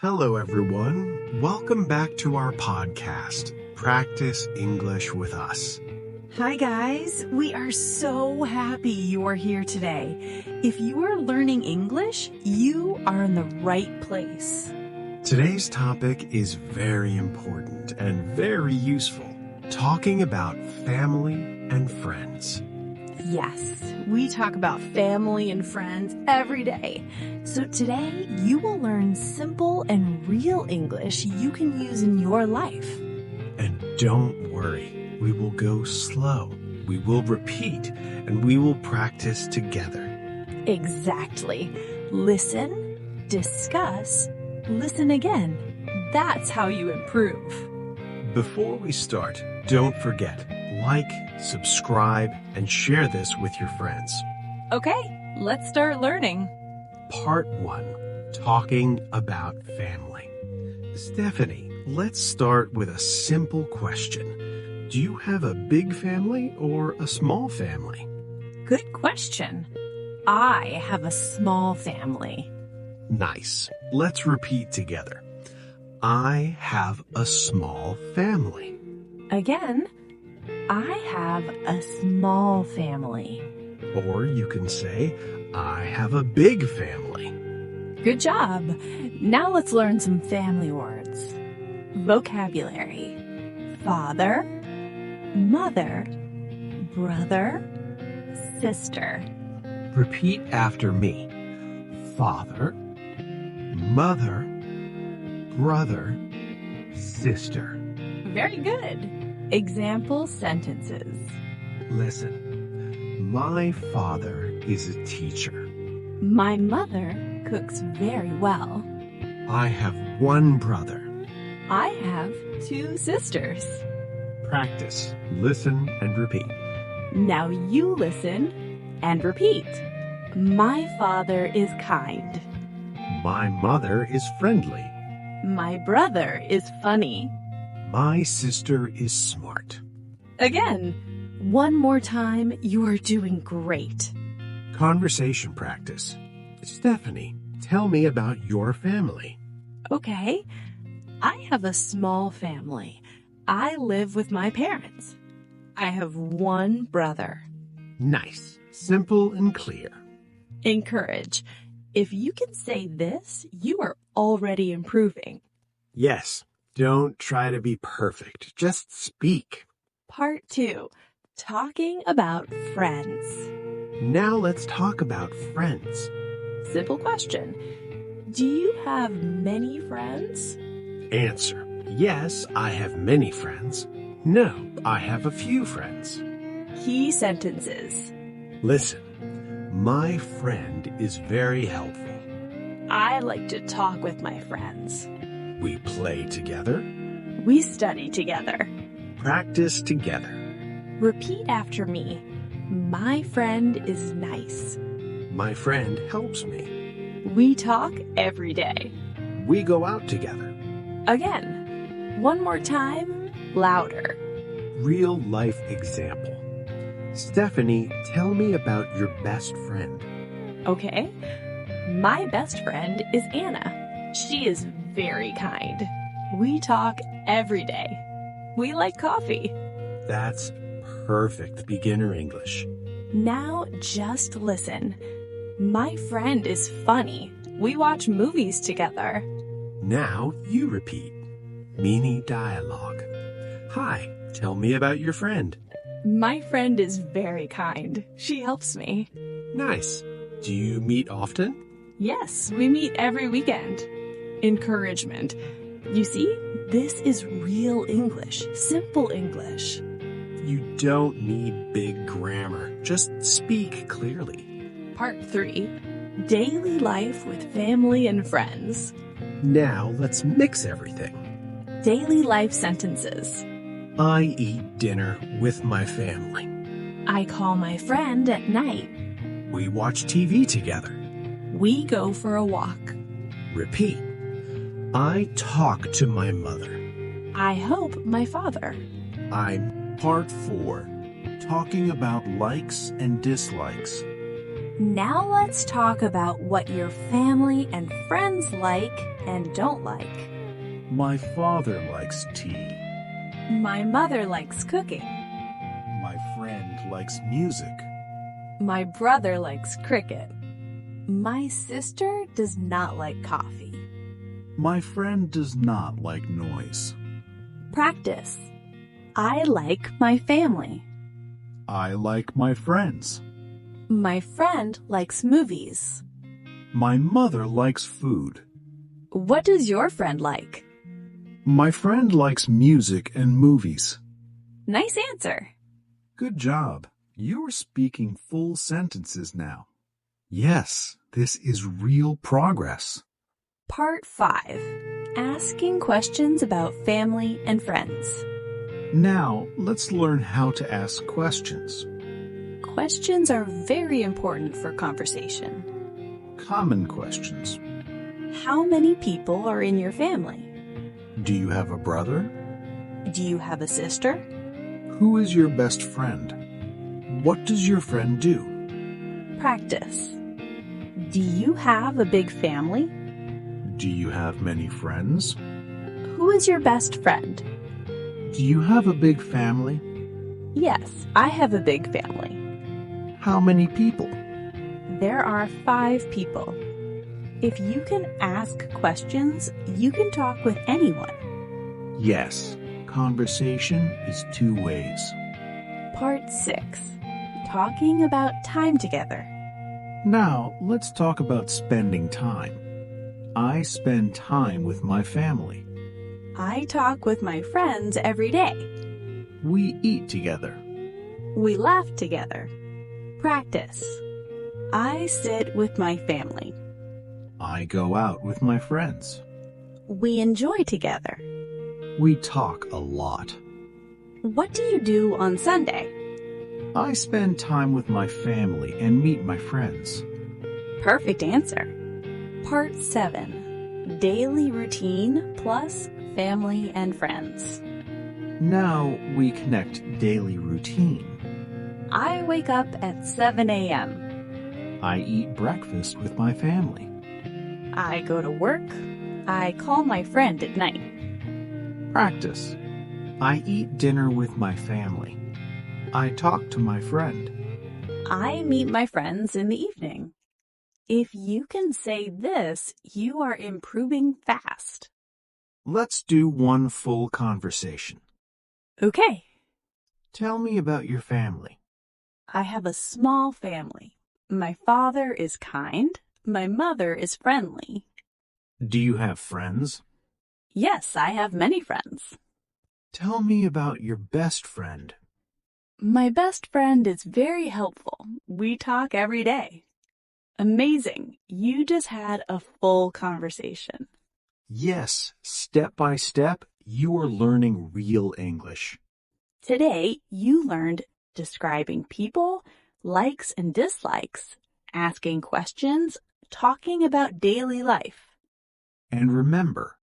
Hello, everyone. Welcome back to our podcast, Practice English with Us. Hi, guys. We are so happy you are here today. If you are learning English, you are in the right place. Today's topic is very important and very useful, talking about family and friends. Yes, we talk about family and friends every day. So today, you will learn simple and real English you can use in your life. And don't worry, we will go slow. We will repeat and we will practice together. Exactly. Listen, discuss, listen again. That's how you improve. Before we start, don't forget, like, subscribe, and share this with your friends. Okay, let's start learning. Part 1, Talking About Family. Stephanie, let's start with a simple question. Do you have a big family or a small family? Good question. I have a small family. Nice. Let's repeat together. I have a small family. Again, I have a small family. Or you can say, I have a big family. Good job. Now let's learn some family words. Vocabulary. Father, mother, brother, sister. Repeat after me. Father, mother, brother, sister. Very good. Example sentences. Listen, my father is a teacher. My mother cooks very well. I have one brother. I have 2 sisters. Practice. Listen and repeat. Now you listen and repeat. My father is kind. My mother is friendly. My brother is funny. My sister is smart. Again, one more time, you are doing great. Conversation practice. Stephanie, tell me about your family. Okay, I have a small family. I live with my parents. I have one brother. Nice. Simple and clear. Encourage. If you can say this, you are already improving. Yes. Don't try to be perfect. Just speak. Part 2. Talking about friends. Now let's talk about friends. Simple question. Do you have many friends? Answer. Yes, I have many friends. No, I have a few friends. Key sentences. Listen, my friend is very helpful. I like to talk with my friends. We play together. We study together. Practice together. Repeat after me. My friend is nice. My friend helps me. We talk every day. We go out together. Again, one more time, louder. Real life example. Stephanie, tell me about your best friend. Okay, my best friend is Anna. She is very kind. We talk every day. We like coffee. That's perfect beginner English. Now just listen. My friend is funny. We watch movies together. Now you repeat. Mini dialogue. Hi, tell me about your friend. My friend is very kind. She helps me. Nice. Do you meet often? Yes, we meet every weekend. Encouragement. You see, this is real English, simple English. You don't need big grammar. Just speak clearly. Part 3. Daily life with family and friends. Now let's mix everything. Daily life sentences. I eat dinner with my family. I call my friend at night. We watch TV together. We go for a walk. Repeat. I talk to my mother. I hope my father. I'm part 4. Talking about likes and dislikes. Now let's talk about what your family and friends like and don't like. My father likes tea. My mother likes cooking. My friend likes music. My brother likes cricket. My sister does not like coffee. My friend does not like noise. Practice. I like my family. I like my friends. My friend likes movies. My mother likes food. What does your friend like? My friend likes music and movies. Nice answer. Good job. You're speaking full sentences now. Yes, this is real progress. Part 5. Asking questions about family and friends. Now, let's learn how to ask questions. Questions are very important for conversation. Common questions. How many people are in your family? Do you have a brother? Do you have a sister? Who is your best friend? What does your friend do? Practice. Do you have a big family? Do you have many friends? Who is your best friend? Do you have a big family? Yes, I have a big family. How many people? There are 5 people. If you can ask questions, you can talk with anyone. Yes, conversation is 2 ways. Part 6. Talking about time together. Now, let's talk about spending time. I spend time with my family. I talk with my friends every day. We eat together. We laugh together. Practice. I sit with my family. I go out with my friends. We enjoy together. We talk a lot. What do you do on Sunday? I spend time with my family and meet my friends. Perfect answer. Part 7. Daily routine plus family and friends. Now we connect daily routine. I wake up at 7 a.m. I eat breakfast with my family. I go to work. I call my friend at night. Practice. I eat dinner with my family. I talk to my friend. I meet my friends in the evening. If you can say this, you are improving fast. Let's do one full conversation. Okay. Tell me about your family. I have a small family. My father is kind. My mother is friendly. Do you have friends? Yes, I have many friends. Tell me about your best friend. My best friend is very helpful. We talk every day. Amazing. You just had a full conversation. Yes, step by step, you are learning real English. Today, you learned describing people, likes and dislikes, asking questions, talking about daily life. And remember,